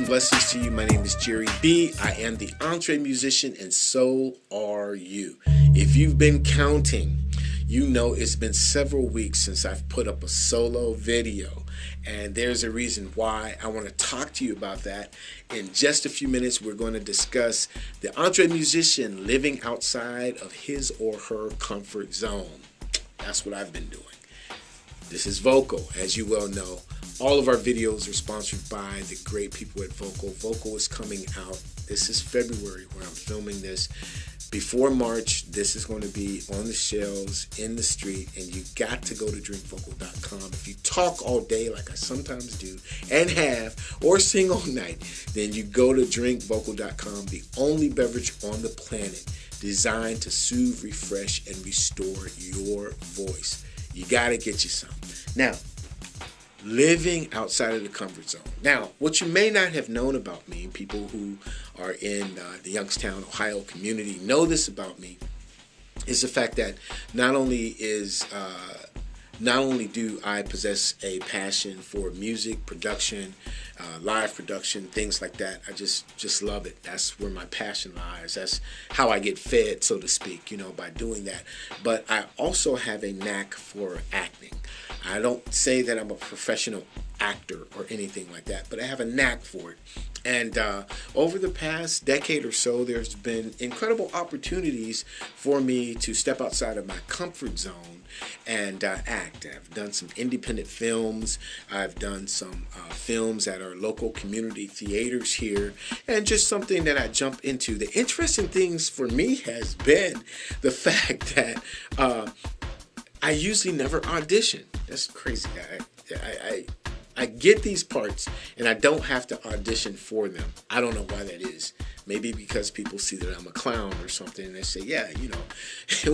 and blessings to you. My name is Jere B. I am the EntreMusician, and so are you. If you've been counting, you know it's been several weeks since I've put up a solo video, and there's a reason why. I want to talk to you about that. In just a few minutes, we're going to discuss the EntreMusician living outside of his or her comfort zone. That's what I've been doing. This is Vocal, as you well know. All of our videos are sponsored by the great people at Vocal. Vocal is coming out. This is February where I'm filming this. Before March, this is going to be on the shelves, in the street, and you got to go to drinkvocal.com. If you talk all day like I sometimes do and have, or sing all night, then you go to drinkvocal.com, the only beverage on the planet designed to soothe, refresh, and restore your voice. You got to get you some. Now, living outside of the comfort zone. Now, what you may not have known about me, people who are in the Youngstown, Ohio community know this about me, is the fact that not only do I possess a passion for music production, live production, things like that. I just love it. That's where my passion lies. That's how I get fed, so to speak, by doing that. But I also have a knack for acting. I don't say that I'm a professional actor or anything like that, but I have a knack for it. And over the past decade or so, there's been incredible opportunities for me to step outside of my comfort zone and act. I've done some independent films. I've done some films at our local community theaters here, and just something that I jump into. The interesting things for me has been the fact that I usually never audition. That's crazy. I get these parts and I don't have to audition for them. I don't know why that is. Maybe because people see that I'm a clown or something and they say, yeah,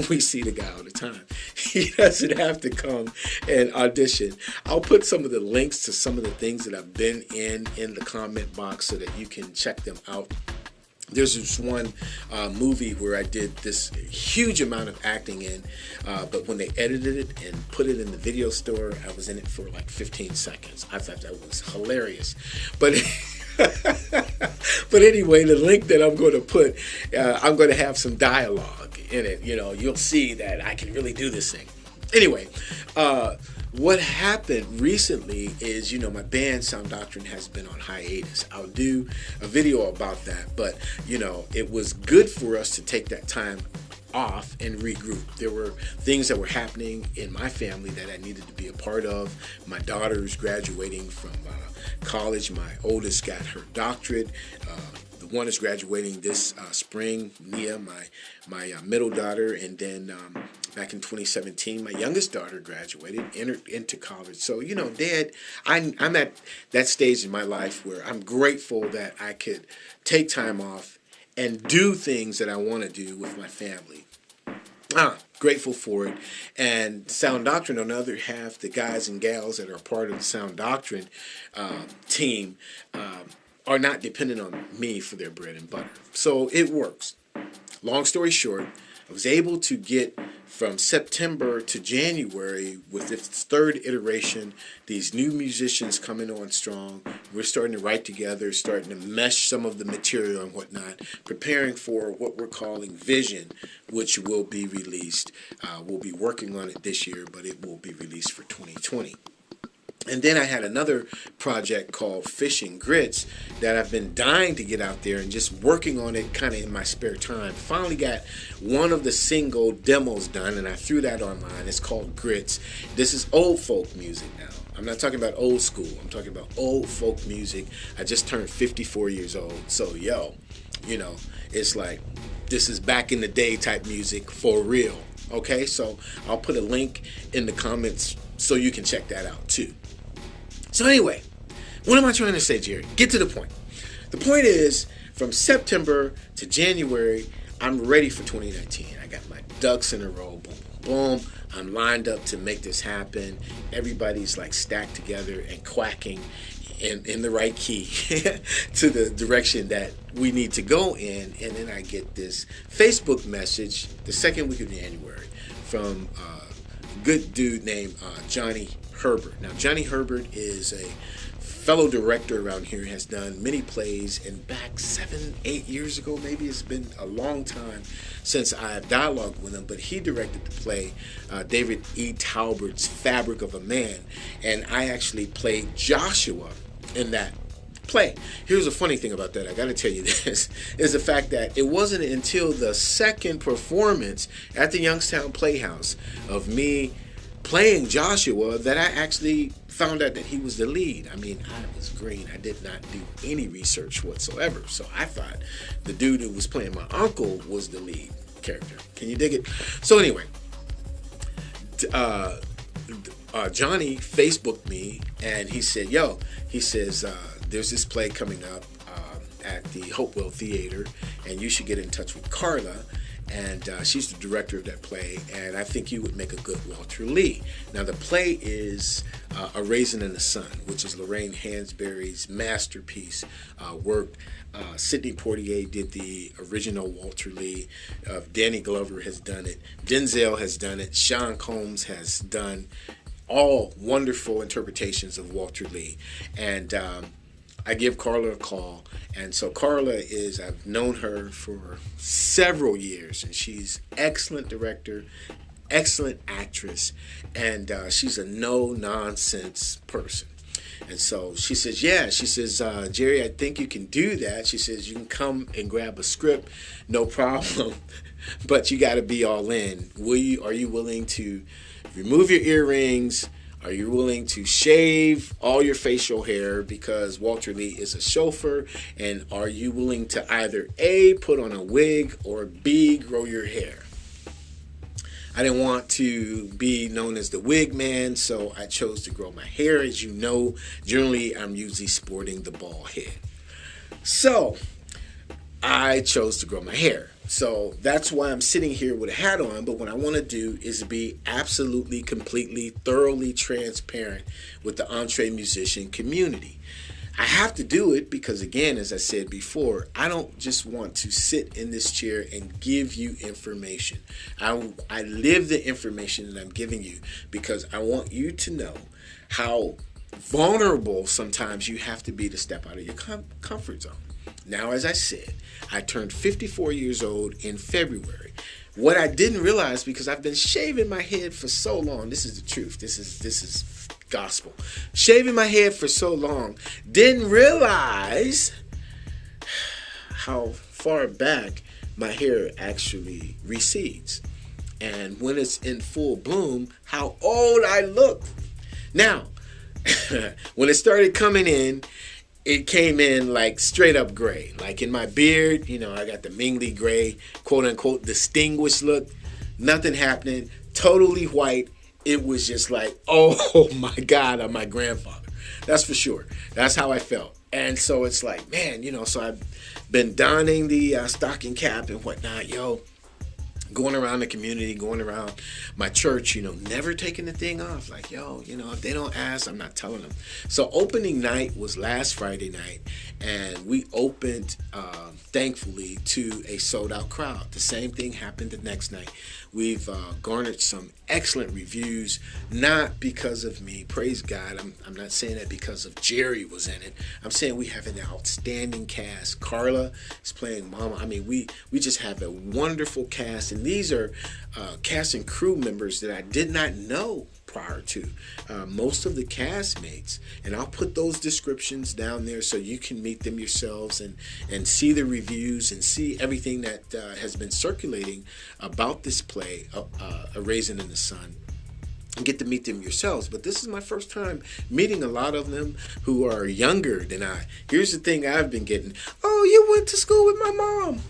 we see the guy all the time. He doesn't have to come and audition. I'll put some of the links to some of the things that I've been in the comment box so that you can check them out. There's this one movie where I did this huge amount of acting in, but when they edited it and put it in the video store, I was in it for like 15 seconds. I thought that was hilarious. But but anyway, the link that I'm going to put, I'm going to have some dialogue in it. You'll see that I can really do this thing. Anyway, what happened recently is, my band Sound Doctrine has been on hiatus. I'll do a video about that, but, it was good for us to take that time off and regroup. There were things that were happening in my family that I needed to be a part of. My daughter's graduating from college. My oldest got her doctorate. The one is graduating this spring, Nia, my middle daughter, and then back in 2017, my youngest daughter graduated, entered into college. So, Dad, I'm at that stage in my life where I'm grateful that I could take time off and do things that I want to do with my family. Grateful for it. And Sound Doctrine, on the other half, the guys and gals that are part of the Sound Doctrine team are not dependent on me for their bread and butter. So it works. Long story short, I was able to get from September to January with this third iteration, these new musicians coming on strong. We're starting to write together, starting to mesh some of the material and whatnot, preparing for what we're calling Vision, which will be released. We'll be working on it this year, but it will be released for 2020. And then I had another project called Fish and Grits that I've been dying to get out there and just working on it kind of in my spare time. Finally got one of the single demos done, and I threw that online. It's called Grits. This is old folk music now. I'm not talking about old school. I'm talking about old folk music. I just turned 54 years old. So, it's like this is back in the day type music for real. Okay, so I'll put a link in the comments so you can check that out too. So anyway, what am I trying to say, Jerry? Get to the point. The point is, from September to January, I'm ready for 2019. I got my ducks in a row. Boom, boom, boom. I'm lined up to make this happen. Everybody's like stacked together and quacking in the right key to the direction that we need to go in. And then I get this Facebook message the second week of January from a good dude named Johnny Herbert. Now, Johnny Herbert is a fellow director around here, has done many plays, and back 7-8 years ago, maybe it's been a long time since I've dialogued with him, but he directed the play David E. Talbert's Fabric of a Man, and I actually played Joshua in that play. Here's a funny thing about that, I gotta tell you this, is the fact that it wasn't until the second performance at the Youngstown Playhouse of me playing Joshua that I actually found out that he was the lead. I mean, I was green. I did not do any research whatsoever. So I thought the dude who was playing my uncle was the lead character. Can you dig it? So anyway, Johnny Facebooked me and he said, yo, he says, there's this play coming up at the Hopewell Theater and you should get in touch with Carla. And she's the director of that play, and I think you would make a good Walter Lee. Now, the play is A Raisin in the Sun, which is Lorraine Hansberry's masterpiece work. Sidney Poitier did the original Walter Lee. Danny Glover has done it. Denzel has done it. Sean Combs has done all wonderful interpretations of Walter Lee. And I give Carla a call, and so Carla is, I've known her for several years, and she's excellent director, excellent actress, and she's a no-nonsense person. And so she says, yeah, she says, Jere, I think you can do that. She says, you can come and grab a script, no problem, but you got to be all in. Are you willing to remove your earrings? Are you willing to shave all your facial hair because Walter Lee is a chauffeur? And are you willing to either A, put on a wig, or B, grow your hair? I didn't want to be known as the wig man, so I chose to grow my hair. As you know, generally I'm usually sporting the bald head. So I chose to grow my hair. So that's why I'm sitting here with a hat on, but what I want to do is be absolutely, completely, thoroughly transparent with the EntreMusician community. I have to do it because, again, as I said before, I don't just want to sit in this chair and give you information. I live the information that I'm giving you because I want you to know how vulnerable sometimes you have to be to step out of your comfort zone. Now, as I said, I turned 54 years old in February. What I didn't realize, because I've been shaving my head for so long, this is the truth, this is gospel. Shaving my head for so long, didn't realize how far back my hair actually recedes. And when it's in full bloom, how old I look. Now, when it started coming in, it came in like straight up gray. Like in my beard, you know, I got the mingly gray, quote unquote, distinguished look. Nothing happening. Totally white. It was just like, oh my God, I'm my grandfather. That's for sure. That's how I felt. And so it's like, man, you know, so I've been donning the stocking cap and whatnot, going around the community, going around my church, you know, never taking the thing off. Like, yo, you know, if they don't ask, I'm not telling them. So opening night was last Friday night, and we opened, thankfully, to a sold-out crowd. The same thing happened the next night. We've garnered some excellent reviews, not because of me. Praise God. I'm not saying that because of Jere was in it. I'm saying we have an outstanding cast. Carla is playing Mama. I mean, we just have a wonderful cast, and these are cast and crew members that I did not know prior to. Most of the castmates, and I'll put those descriptions down there so you can meet them yourselves and see the reviews and see everything that has been circulating about this play, A Raisin in the Sun, and get to meet them yourselves. But this is my first time meeting a lot of them who are younger than I. Here's the thing I've been getting. Oh, you went to school with my mom.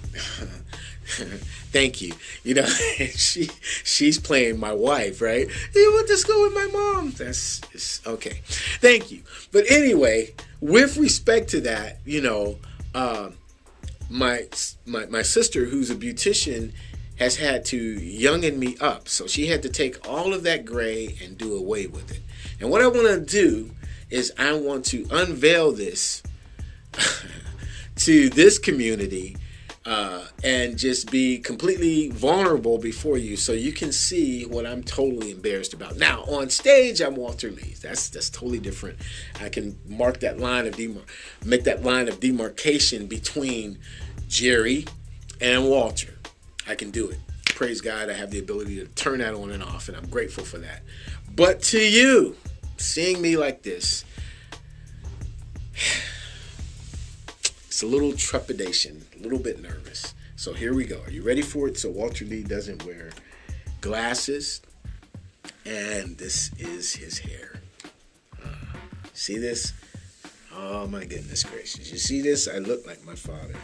Thank you. You know, she's playing my wife, right? You went to school with my mom. That's okay. Thank you. But anyway, with respect to that, you know, my sister, who's a beautician, has had to youngin me up. So she had to take all of that gray and do away with it. And what I want to do is I want to unveil this to this community and just be completely vulnerable before you, so you can see what I'm totally embarrassed about. Now, on stage, I'm Walter Lee. That's totally different. I can mark that line of make that line of demarcation between Jere and Walter. I can do it. Praise God, I have the ability to turn that on and off, and I'm grateful for that. But to you, seeing me like this, it's a little trepidation, a little bit nervous. So here we go. Are you ready for it? So Walter Lee doesn't wear glasses, and this is his hair. See this? Oh my goodness gracious. You see this? I look like my father.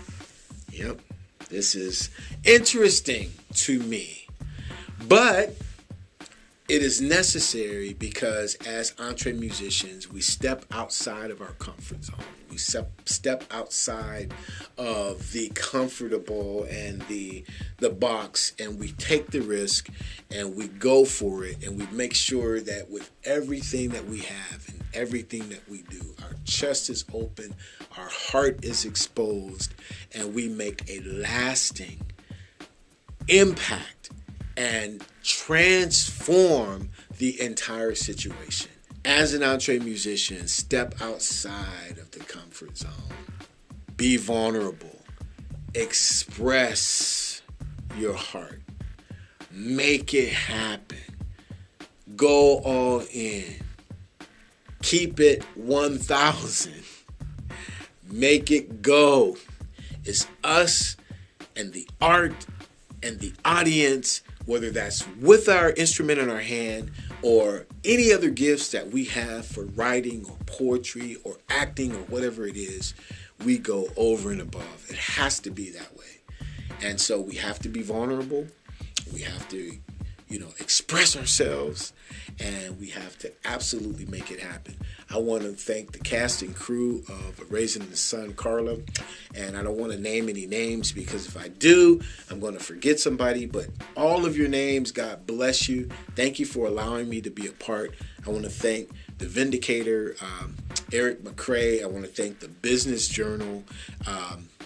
Yep. This is interesting to me. But it is necessary because as EntreMusicians, we step outside of our comfort zone. We step outside of the comfortable and the box, and we take the risk and we go for it, and we make sure that with everything that we have and everything that we do, our chest is open, our heart is exposed, and we make a lasting impact and transform the entire situation. As an EntreMusician, step outside of the comfort zone. Be vulnerable. Express your heart. Make it happen. Go all in. Keep it 1,000. Make it go. It's us and the art and the audience, whether that's with our instrument in our hand or any other gifts that we have for writing or poetry or acting or whatever it is, we go over and above. It has to be that way. And so we have to be vulnerable. We have to, express ourselves, and we have to absolutely make it happen. I want to thank the cast and crew of Raisin In The Sun, Carla, and I don't want to name any names because if I do, I'm going to forget somebody, but all of your names, God bless you. Thank you for allowing me to be a part. I want to thank the Vindicator, Eric McCrae. I want to thank the Business Journal,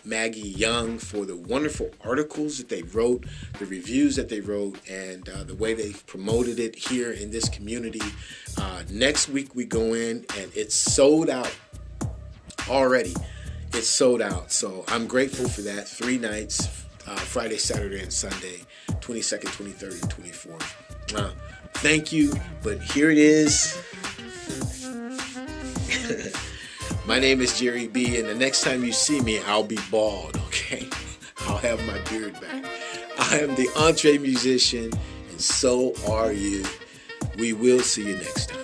Maggie Young, for the wonderful articles that they wrote, the reviews that they wrote, and the way they've promoted it here in this community. Next week we go in and it's sold out already. It's sold out. So I'm grateful for that. 3 nights, Friday, Saturday, and Sunday, 22nd, 23rd, and 24th. Thank you. But here it is. My name is Jere B, and the next time you see me, I'll be bald, okay? I'll have my beard back. I am the EntreMusician, and so are you. We will see you next time.